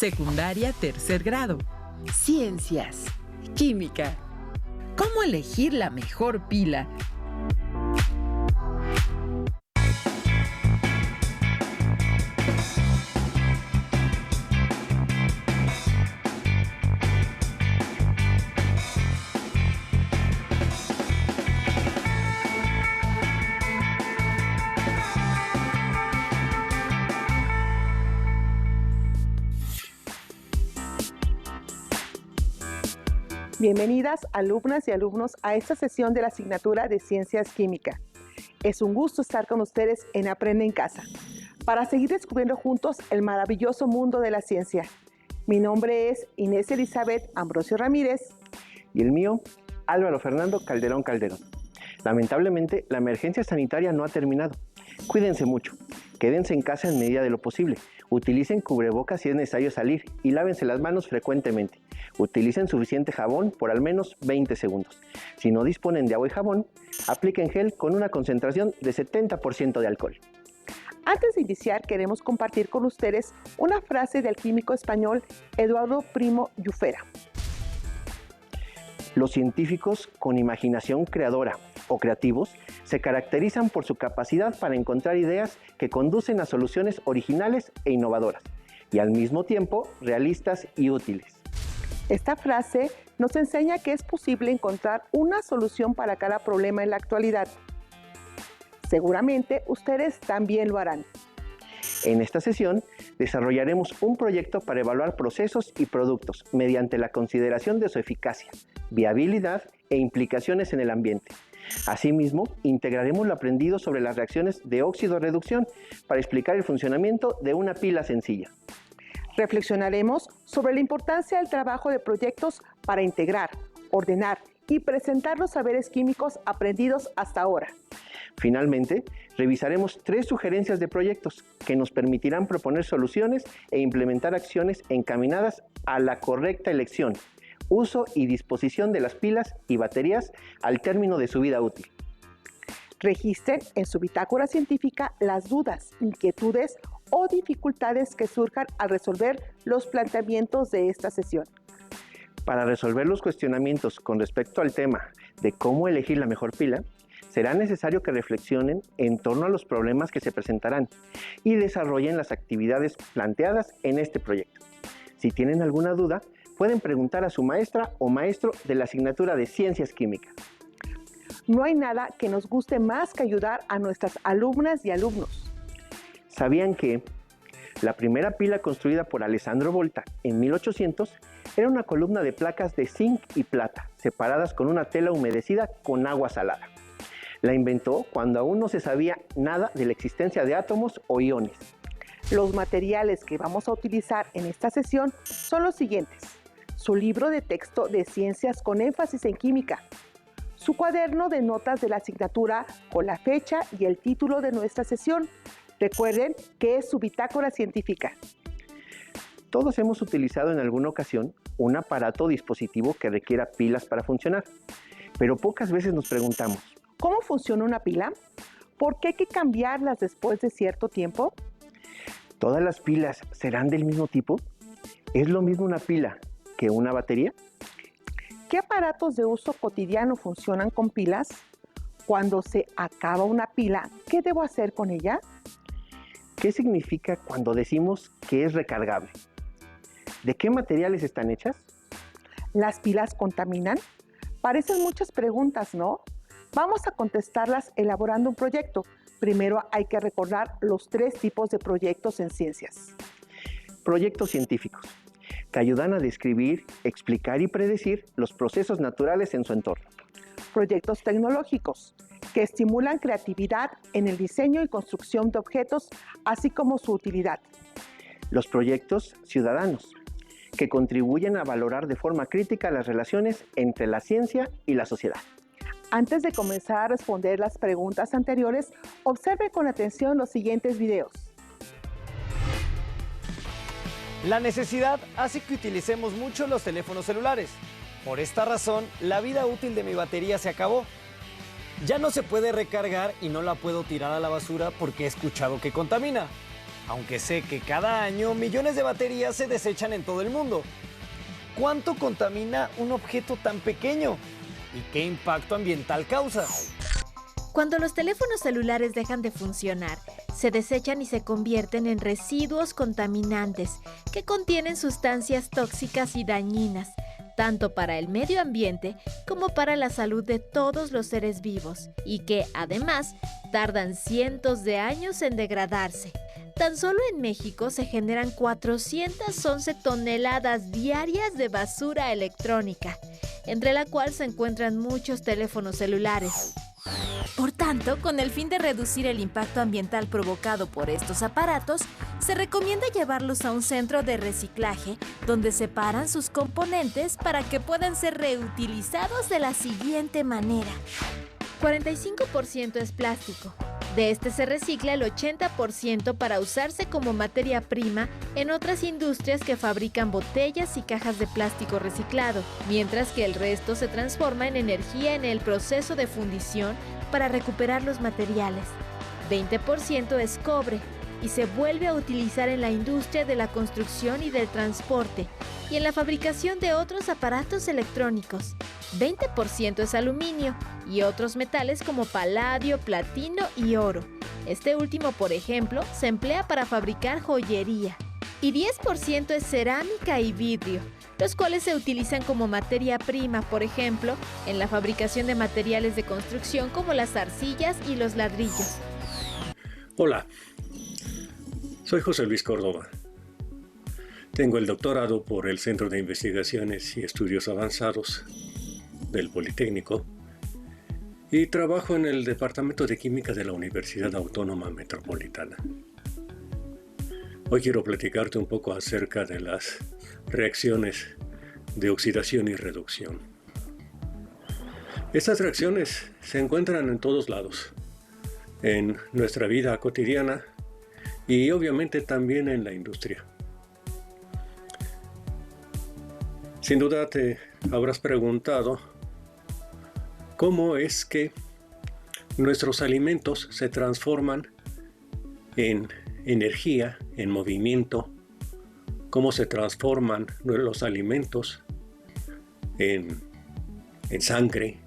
Secundaria, tercer grado. Ciencias. Química. ¿Cómo elegir la mejor pila? Bienvenidas, alumnas y alumnos, a esta sesión de la asignatura de Ciencias Química. Es un gusto estar con ustedes en Aprende en Casa, para seguir descubriendo juntos el maravilloso mundo de la ciencia. Mi nombre es Inés Elizabeth Ambrosio Ramírez. Y el mío, Álvaro Fernando Calderón Calderón. Lamentablemente, la emergencia sanitaria no ha terminado. Cuídense mucho, quédense en casa en medida de lo posible. Utilicen cubrebocas si es necesario salir y lávense las manos frecuentemente. Utilicen suficiente jabón por al menos 20 segundos. Si no disponen de agua y jabón, apliquen gel con una concentración de 70% de alcohol. Antes de iniciar, queremos compartir con ustedes una frase del químico español Eduardo Primo Llufera. Los científicos con imaginación creadora o creativos se caracterizan por su capacidad para encontrar ideas que conducen a soluciones originales e innovadoras, y al mismo tiempo realistas y útiles. Esta frase nos enseña que es posible encontrar una solución para cada problema en la actualidad. Seguramente ustedes también lo harán. En esta sesión desarrollaremos un proyecto para evaluar procesos y productos mediante la consideración de su eficacia, viabilidad e implicaciones en el ambiente. Asimismo, integraremos lo aprendido sobre las reacciones de óxido-reducción para explicar el funcionamiento de una pila sencilla. Reflexionaremos sobre la importancia del trabajo de proyectos para integrar, ordenar y presentar los saberes químicos aprendidos hasta ahora. Finalmente, revisaremos 3 sugerencias de proyectos que nos permitirán proponer soluciones e implementar acciones encaminadas a la correcta elección, uso y disposición de las pilas y baterías al término de su vida útil. Registren en su bitácora científica las dudas, inquietudes o dificultades que surjan al resolver los planteamientos de esta sesión. Para resolver los cuestionamientos con respecto al tema de cómo elegir la mejor pila, será necesario que reflexionen en torno a los problemas que se presentarán y desarrollen las actividades planteadas en este proyecto. Si tienen alguna duda, pueden preguntar a su maestra o maestro de la asignatura de Ciencias Químicas. No hay nada que nos guste más que ayudar a nuestras alumnas y alumnos. ¿Sabían que la primera pila construida por Alessandro Volta en 1800 era una columna de placas de zinc y plata, separadas con una tela humedecida con agua salada? La inventó cuando aún no se sabía nada de la existencia de átomos o iones. Los materiales que vamos a utilizar en esta sesión son los siguientes: su libro de texto de ciencias con énfasis en química, su cuaderno de notas de la asignatura con la fecha y el título de nuestra sesión. Recuerden que es su bitácora científica. Todos hemos utilizado en alguna ocasión un aparato o dispositivo que requiera pilas para funcionar, pero pocas veces nos preguntamos: ¿cómo funciona una pila? ¿Por qué hay que cambiarlas después de cierto tiempo? ¿Todas las pilas serán del mismo tipo? ¿Es lo mismo una pila que una batería? ¿Qué aparatos de uso cotidiano funcionan con pilas? Cuando se acaba una pila, ¿qué debo hacer con ella? ¿Qué significa cuando decimos que es recargable? ¿De qué materiales están hechas? ¿Las pilas contaminan? Parecen muchas preguntas, ¿no? Vamos a contestarlas elaborando un proyecto. Primero hay que recordar los 3 tipos de proyectos en ciencias. Proyectos científicos, que ayudan a describir, explicar y predecir los procesos naturales en su entorno. Proyectos tecnológicos, que estimulan creatividad en el diseño y construcción de objetos, así como su utilidad. Los proyectos ciudadanos, que contribuyen a valorar de forma crítica las relaciones entre la ciencia y la sociedad. Antes de comenzar a responder las preguntas anteriores, observe con atención los siguientes videos. La necesidad hace que utilicemos mucho los teléfonos celulares. Por esta razón, la vida útil de mi batería se acabó. Ya no se puede recargar y no la puedo tirar a la basura porque he escuchado que contamina. aunque sé que cada año millones de baterías se desechan en todo el mundo. ¿Cuánto contamina un objeto tan pequeño? ¿Y qué impacto ambiental causa? Cuando los teléfonos celulares dejan de funcionar, se desechan y se convierten en residuos contaminantes que contienen sustancias tóxicas y dañinas, tanto para el medio ambiente como para la salud de todos los seres vivos, y que, además, tardan cientos de años en degradarse. Tan solo en México se generan 411 toneladas diarias de basura electrónica, entre la cual se encuentran muchos teléfonos celulares. Por tanto, con el fin de reducir el impacto ambiental provocado por estos aparatos, se recomienda llevarlos a un centro de reciclaje donde separan sus componentes para que puedan ser reutilizados de la siguiente manera. 45% es plástico. De este se recicla el 80% para usarse como materia prima en otras industrias que fabrican botellas y cajas de plástico reciclado, mientras que el resto se transforma en energía en el proceso de fundición para recuperar los materiales. 20% es cobre y se vuelve a utilizar en la industria de la construcción y del transporte y en la fabricación de otros aparatos electrónicos. 20% es aluminio y otros metales como paladio, platino y oro. Este último, por ejemplo, se emplea para fabricar joyería. Y 10% es cerámica y vidrio, los cuales se utilizan como materia prima, por ejemplo, en la fabricación de materiales de construcción como las arcillas y los ladrillos. Hola, soy José Luis Córdoba. Tengo el doctorado por el Centro de Investigaciones y Estudios Avanzados del Politécnico y trabajo en el Departamento de Química de la Universidad Autónoma Metropolitana. Hoy quiero platicarte un poco acerca de las reacciones de oxidación y reducción. Estas reacciones se encuentran en todos lados, en nuestra vida cotidiana y obviamente también en la industria. Sin duda te habrás preguntado cómo es que nuestros alimentos se transforman en energía, en movimiento, cómo se transforman los alimentos en sangre,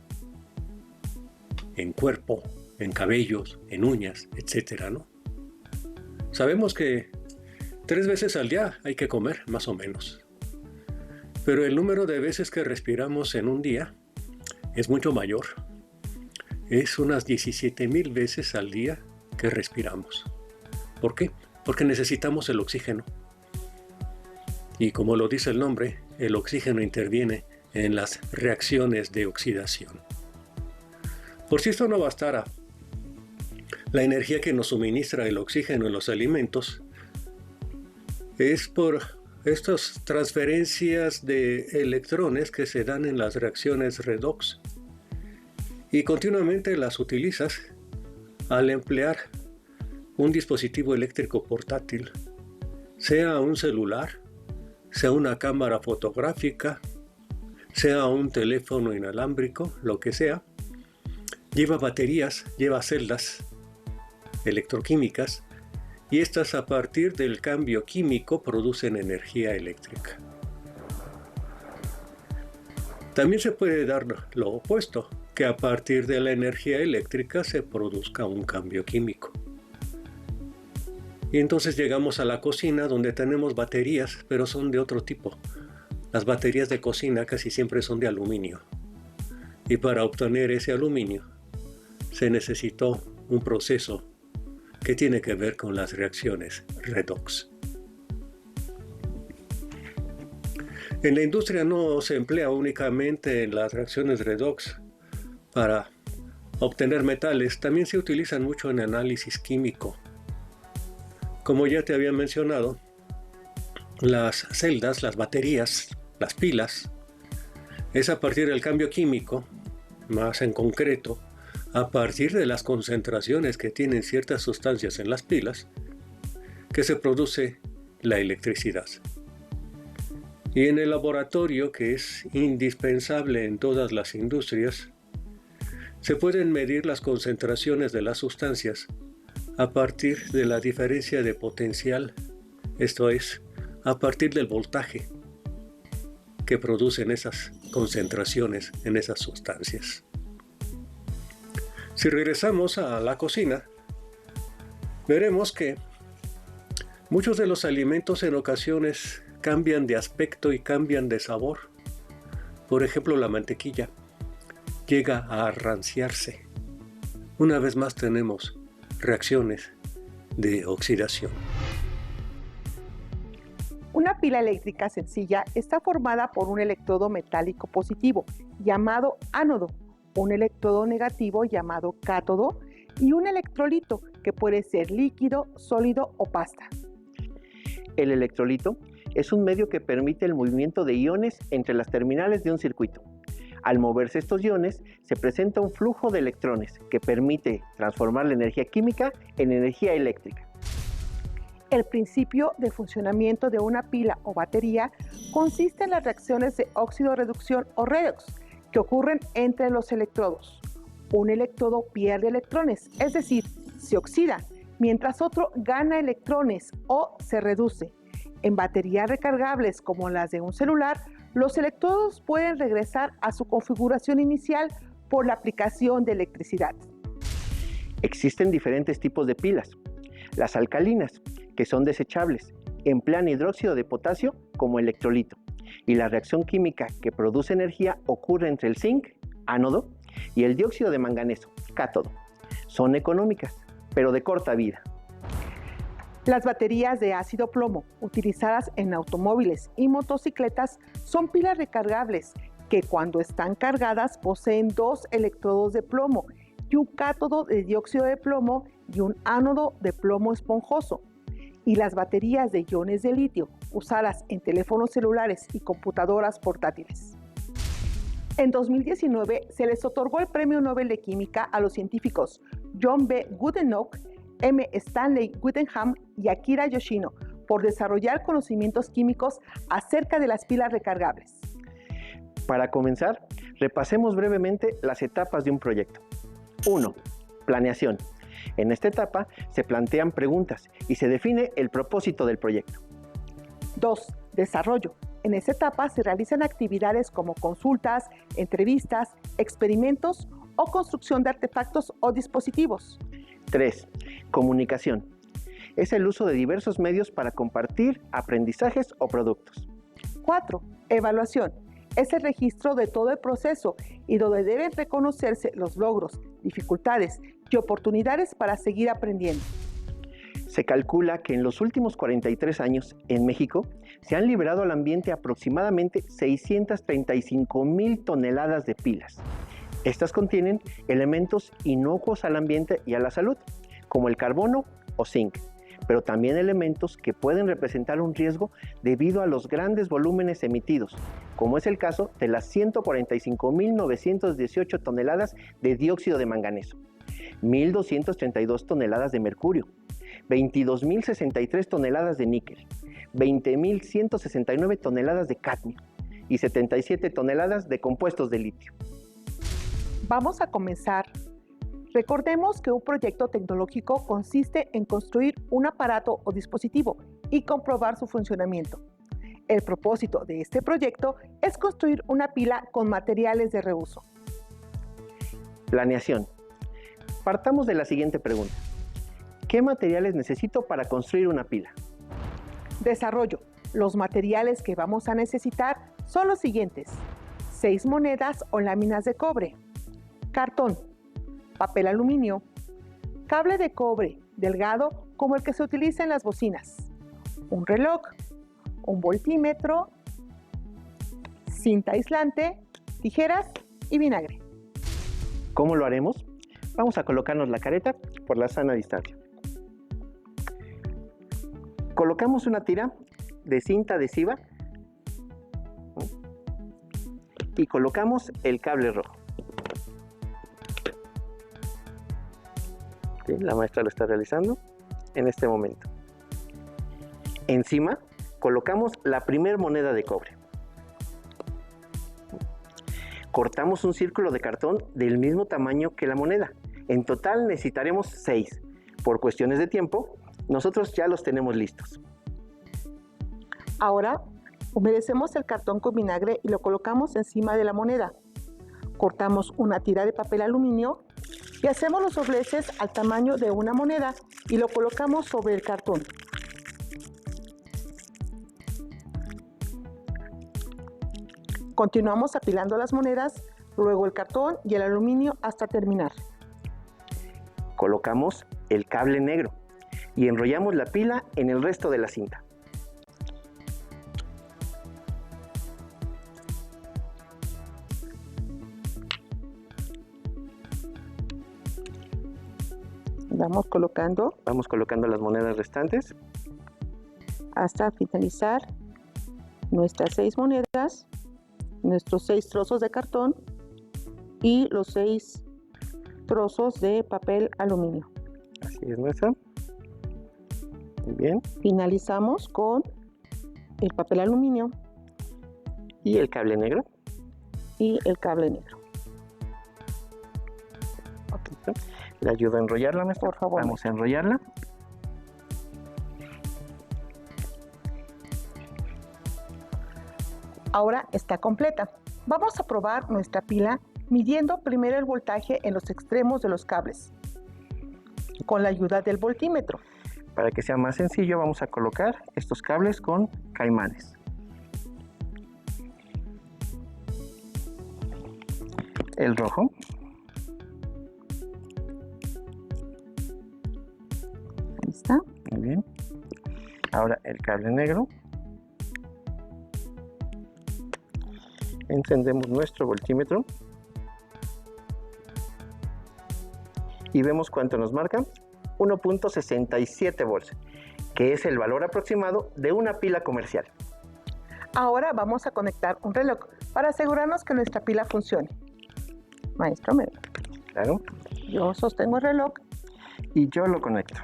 en cuerpo, en cabellos, en uñas, etcétera, ¿no? Sabemos que 3 veces al día hay que comer, más o menos. Pero el número de veces que respiramos en un día es mucho mayor. Es unas 17,000 veces al día que respiramos. ¿Por qué? Porque necesitamos el oxígeno. Y como lo dice el nombre, el oxígeno interviene en las reacciones de oxidación. Por si esto no bastara, la energía que nos suministra el oxígeno en los alimentos es por estas transferencias de electrones que se dan en las reacciones redox y continuamente las utilizas al emplear un dispositivo eléctrico portátil, sea un celular, sea una cámara fotográfica, sea un teléfono inalámbrico, lo que sea. Lleva baterías, lleva celdas electroquímicas y estas a partir del cambio químico producen energía eléctrica. También se puede dar lo opuesto, que a partir de la energía eléctrica se produzca un cambio químico. Y entonces llegamos a la cocina donde tenemos baterías, pero son de otro tipo. Las baterías de cocina casi siempre son de aluminio. Y para obtener ese aluminio se necesitó un proceso que tiene que ver con las reacciones redox. En la industria no se emplea únicamente en las reacciones redox para obtener metales, también se utilizan mucho en análisis químico. Como ya te había mencionado, las celdas, las baterías, las pilas, es a partir del cambio químico, más en concreto, a partir de las concentraciones que tienen ciertas sustancias en las pilas, que se produce la electricidad. Y en el laboratorio, que es indispensable en todas las industrias, se pueden medir las concentraciones de las sustancias a partir de la diferencia de potencial, esto es, a partir del voltaje que producen esas concentraciones en esas sustancias. Si regresamos a la cocina, veremos que muchos de los alimentos en ocasiones cambian de aspecto y cambian de sabor. Por ejemplo, la mantequilla llega a ranciarse. Una vez más tenemos reacciones de oxidación. Una pila eléctrica sencilla está formada por un electrodo metálico positivo, llamado ánodo, un electrodo negativo llamado cátodo y un electrolito, que puede ser líquido, sólido o pasta. El electrolito es un medio que permite el movimiento de iones entre las terminales de un circuito. Al moverse estos iones, se presenta un flujo de electrones que permite transformar la energía química en energía eléctrica. El principio de funcionamiento de una pila o batería consiste en las reacciones de óxido-reducción o redox que ocurren entre los electrodos. Un electrodo pierde electrones, es decir, se oxida, mientras otro gana electrones o se reduce. En baterías recargables como las de un celular, los electrodos pueden regresar a su configuración inicial por la aplicación de electricidad. Existen diferentes tipos de pilas. Las alcalinas, que son desechables, emplean hidróxido de potasio como electrolito, y la reacción química que produce energía ocurre entre el zinc, ánodo, y el dióxido de manganeso, cátodo. Son económicas, pero de corta vida. Las baterías de ácido plomo, utilizadas en automóviles y motocicletas, son pilas recargables que cuando están cargadas poseen dos electrodos de plomo y un cátodo de dióxido de plomo y un ánodo de plomo esponjoso. Y las baterías de iones de litio, usadas en teléfonos celulares y computadoras portátiles. En 2019 se les otorgó el Premio Nobel de Química a los científicos John B. Goodenough, M. Stanley Whittingham y Akira Yoshino por desarrollar conocimientos químicos acerca de las pilas recargables. Para comenzar, repasemos brevemente las etapas de un proyecto. 1. Planeación. En esta etapa se plantean preguntas y se define el propósito del proyecto. 2. Desarrollo. En esta etapa se realizan actividades como consultas, entrevistas, experimentos o construcción de artefactos o dispositivos. 3. Comunicación. Es el uso de diversos medios para compartir aprendizajes o productos. 4. Evaluación. Es el registro de todo el proceso y donde deben reconocerse los logros, dificultades y oportunidades para seguir aprendiendo. Se calcula que en los últimos 43 años, en México, se han liberado al ambiente aproximadamente 635,000 toneladas de pilas. Estas contienen elementos inocuos al ambiente y a la salud, como el carbono o zinc, pero también elementos que pueden representar un riesgo debido a los grandes volúmenes emitidos, como es el caso de las 145,918 toneladas de dióxido de manganeso, 1,232 toneladas de mercurio, 22,063 toneladas de níquel, 20,169 toneladas de cadmio y 77 toneladas de compuestos de litio. Vamos a comenzar. Recordemos que un proyecto tecnológico consiste en construir un aparato o dispositivo y comprobar su funcionamiento. El propósito de este proyecto es construir una pila con materiales de reuso. Planeación. Partamos de la siguiente pregunta. ¿Qué materiales necesito para construir una pila? Desarrollo. Los materiales que vamos a necesitar son los siguientes: 6 monedas o láminas de cobre, cartón, papel aluminio, cable de cobre delgado como el que se utiliza en las bocinas, un reloj, un voltímetro, cinta aislante, tijeras y vinagre. ¿Cómo lo haremos? Vamos a colocarnos la careta por la sana distancia. Colocamos una tira de cinta adhesiva y colocamos el cable rojo. ¿Sí? La maestra lo está realizando en este momento. Encima colocamos la primera moneda de cobre. Cortamos un círculo de cartón del mismo tamaño que la moneda. En total necesitaremos 6, Por cuestiones de tiempo, nosotros ya los tenemos listos. Ahora, humedecemos el cartón con vinagre y lo colocamos encima de la moneda. Cortamos una tira de papel aluminio y hacemos los dobleces al tamaño de una moneda y lo colocamos sobre el cartón. Continuamos apilando las monedas, luego el cartón y el aluminio hasta terminar. Colocamos el cable negro y enrollamos la pila en el resto de la cinta. Vamos colocando las monedas restantes hasta finalizar nuestras 6 monedas, nuestros 6 trozos de cartón y los 6 trozos de papel aluminio. Así es, nuestra. Muy bien. Finalizamos con el papel aluminio y el cable negro. Okay. ¿Le ayudo a enrollarla, maestra? Por favor. Vamos a enrollarla. Ahora está completa. Vamos a probar nuestra pila midiendo primero el voltaje en los extremos de los cables con la ayuda del voltímetro. Para que sea más sencillo, vamos a colocar estos cables con caimanes. El rojo. Ahí está. Muy bien. Ahora el cable negro. Encendemos nuestro voltímetro y vemos cuánto nos marca: 1.67 volts, que es el valor aproximado de una pila comercial. Ahora vamos a conectar un reloj para asegurarnos que nuestra pila funcione. Maestro, Claro. Yo sostengo el reloj y yo lo conecto.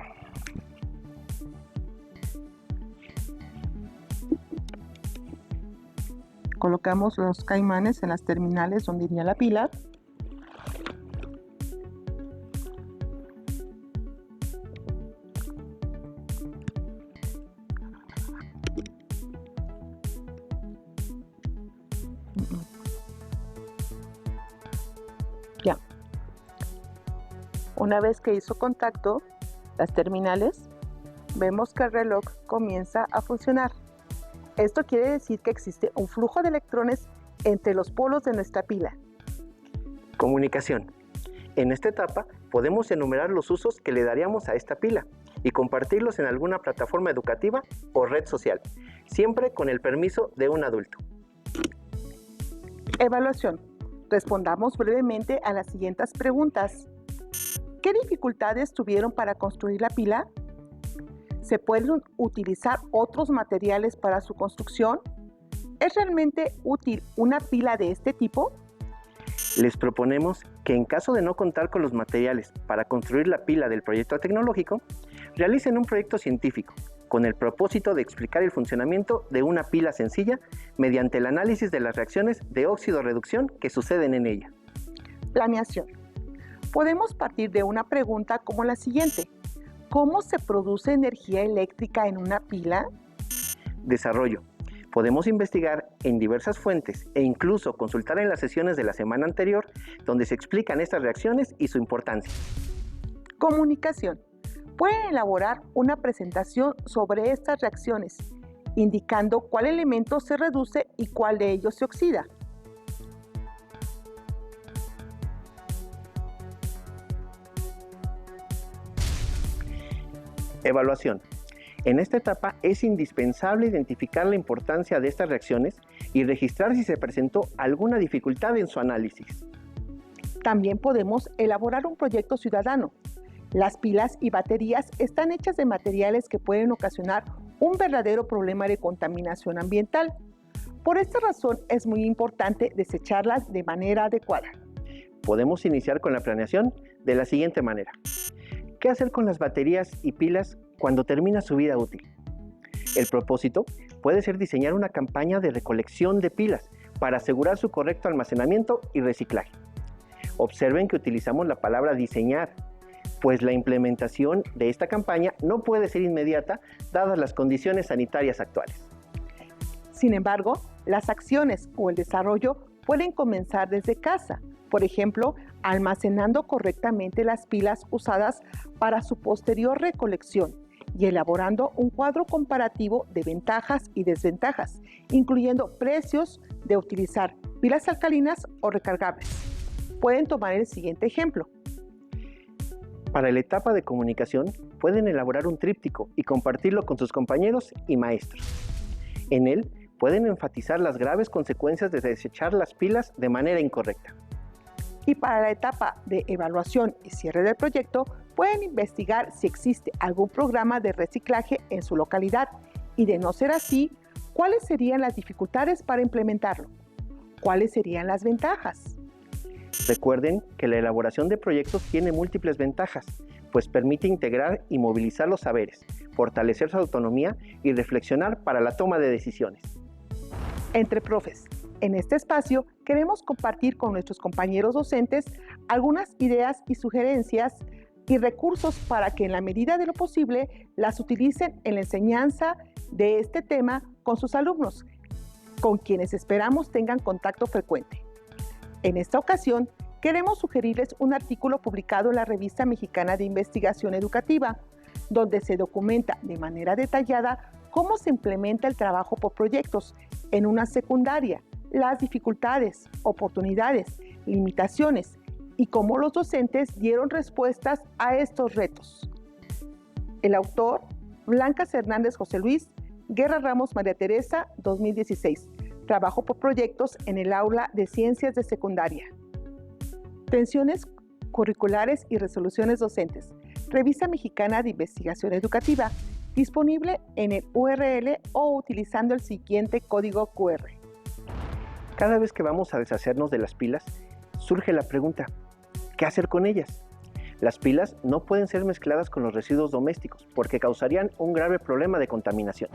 Colocamos los caimanes en las terminales donde iría la pila. Ya. Una vez que hizo contacto las terminales, vemos que el reloj comienza a funcionar. Esto quiere decir que existe un flujo de electrones entre los polos de nuestra pila. Comunicación. En esta etapa podemos enumerar los usos que le daríamos a esta pila y compartirlos en alguna plataforma educativa o red social, siempre con el permiso de un adulto. Evaluación. Respondamos brevemente a las siguientes preguntas. ¿Qué dificultades tuvieron para construir la pila? ¿Se pueden utilizar otros materiales para su construcción? ¿Es realmente útil una pila de este tipo? Les proponemos que en caso de no contar con los materiales para construir la pila del proyecto tecnológico, realicen un proyecto científico con el propósito de explicar el funcionamiento de una pila sencilla mediante el análisis de las reacciones de óxido-reducción que suceden en ella. Planeación. Podemos partir de una pregunta como la siguiente. ¿Cómo se produce energía eléctrica en una pila? Desarrollo. Podemos investigar en diversas fuentes e incluso consultar en las sesiones de la semana anterior donde se explican estas reacciones y su importancia. Comunicación. Pueden elaborar una presentación sobre estas reacciones, indicando cuál elemento se reduce y cuál de ellos se oxida. Evaluación. En esta etapa es indispensable identificar la importancia de estas reacciones y registrar si se presentó alguna dificultad en su análisis. También podemos elaborar un proyecto ciudadano. Las pilas y baterías están hechas de materiales que pueden ocasionar un verdadero problema de contaminación ambiental. Por esta razón es muy importante desecharlas de manera adecuada. Podemos iniciar con la planeación de la siguiente manera. ¿Qué hacer con las baterías y pilas cuando termina su vida útil? El propósito puede ser diseñar una campaña de recolección de pilas para asegurar su correcto almacenamiento y reciclaje. Observen que utilizamos la palabra diseñar, pues la implementación de esta campaña no puede ser inmediata dadas las condiciones sanitarias actuales. Sin embargo, las acciones o el desarrollo pueden comenzar desde casa, por ejemplo, almacenando correctamente las pilas usadas para su posterior recolección y elaborando un cuadro comparativo de ventajas y desventajas, incluyendo precios de utilizar pilas alcalinas o recargables. Pueden tomar el siguiente ejemplo. Para la etapa de comunicación, pueden elaborar un tríptico y compartirlo con sus compañeros y maestros. En él, pueden enfatizar las graves consecuencias de desechar las pilas de manera incorrecta. Y para la etapa de evaluación y cierre del proyecto, pueden investigar si existe algún programa de reciclaje en su localidad y, de no ser así, cuáles serían las dificultades para implementarlo. ¿Cuáles serían las ventajas? Recuerden que la elaboración de proyectos tiene múltiples ventajas, pues permite integrar y movilizar los saberes, fortalecer su autonomía y reflexionar para la toma de decisiones. Entre profes, en este espacio queremos compartir con nuestros compañeros docentes algunas ideas y sugerencias y recursos para que en la medida de lo posible las utilicen en la enseñanza de este tema con sus alumnos, con quienes esperamos tengan contacto frecuente. En esta ocasión, queremos sugerirles un artículo publicado en la Revista Mexicana de Investigación Educativa, donde se documenta de manera detallada cómo se implementa el trabajo por proyectos en una secundaria, las dificultades, oportunidades, limitaciones y cómo los docentes dieron respuestas a estos retos. El autor, Blancas Hernández José Luis, Guerra Ramos María Teresa, 2016. Trabajo por proyectos en el aula de ciencias de secundaria. Tensiones curriculares y resoluciones docentes. Revista Mexicana de Investigación Educativa, disponible en el URL o utilizando el siguiente código QR. Cada vez que vamos a deshacernos de las pilas, surge la pregunta, ¿qué hacer con ellas? Las pilas no pueden ser mezcladas con los residuos domésticos porque causarían un grave problema de contaminación.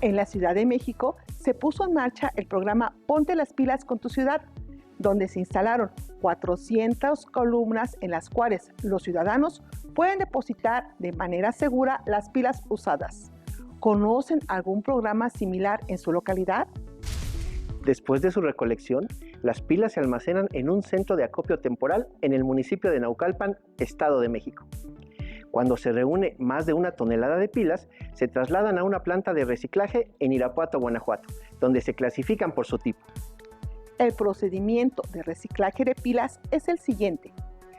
En la Ciudad de México se puso en marcha el programa Ponte las pilas con tu ciudad, donde se instalaron 400 columnas en las cuales los ciudadanos pueden depositar de manera segura las pilas usadas. ¿Conocen algún programa similar en su localidad? Después de su recolección, las pilas se almacenan en un centro de acopio temporal en el municipio de Naucalpan, Estado de México. Cuando se reúne más de 1 tonelada de pilas, se trasladan a una planta de reciclaje en Irapuato, Guanajuato, donde se clasifican por su tipo. El procedimiento de reciclaje de pilas es el siguiente.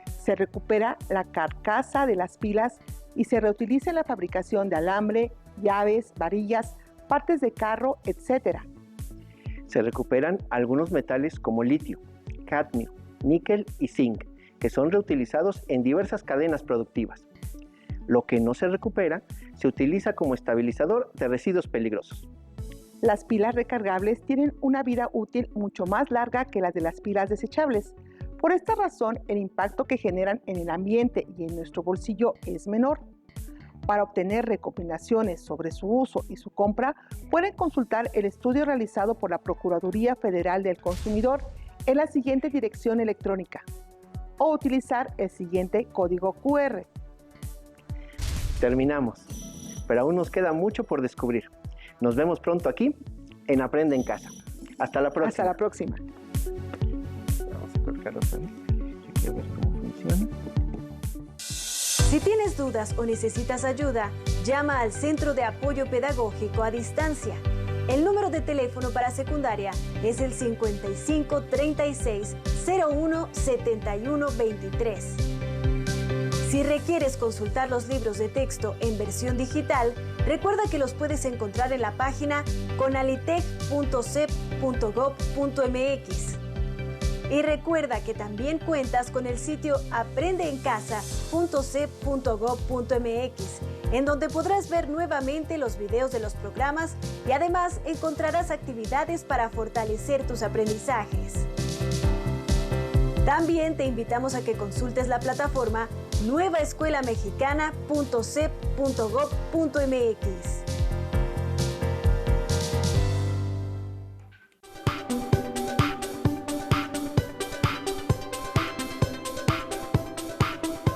Se recupera la carcasa de las pilas y se reutiliza en la fabricación de alambre, llaves, varillas, partes de carro, etc. Se recuperan algunos metales como litio, cadmio, níquel y zinc, que son reutilizados en diversas cadenas productivas. Lo que no se recupera se utiliza como estabilizador de residuos peligrosos. Las pilas recargables tienen una vida útil mucho más larga que las de las pilas desechables. Por esta razón, el impacto que generan en el ambiente y en nuestro bolsillo es menor. Para obtener recomendaciones sobre su uso y su compra, pueden consultar el estudio realizado por la Procuraduría Federal del Consumidor en la siguiente dirección electrónica o utilizar el siguiente código QR. Terminamos, pero aún nos queda mucho por descubrir. Nos vemos pronto aquí en Aprende en Casa. Hasta la próxima. Hasta la próxima. Vamos a colocarlo otra vez. Yo quiero ver cómo funciona. Si tienes dudas o necesitas ayuda, llama al Centro de Apoyo Pedagógico a Distancia. El número de teléfono para secundaria es el 55 36 01 71 23. Si requieres consultar los libros de texto en versión digital, recuerda que los puedes encontrar en la página conalitec.cep.gov.mx. Y recuerda que también cuentas con el sitio aprendeencasa.cep.gov.mx, en donde podrás ver nuevamente los videos de los programas y además encontrarás actividades para fortalecer tus aprendizajes. También te invitamos a que consultes la plataforma nuevaescuelamexicana.cep.gov.mx.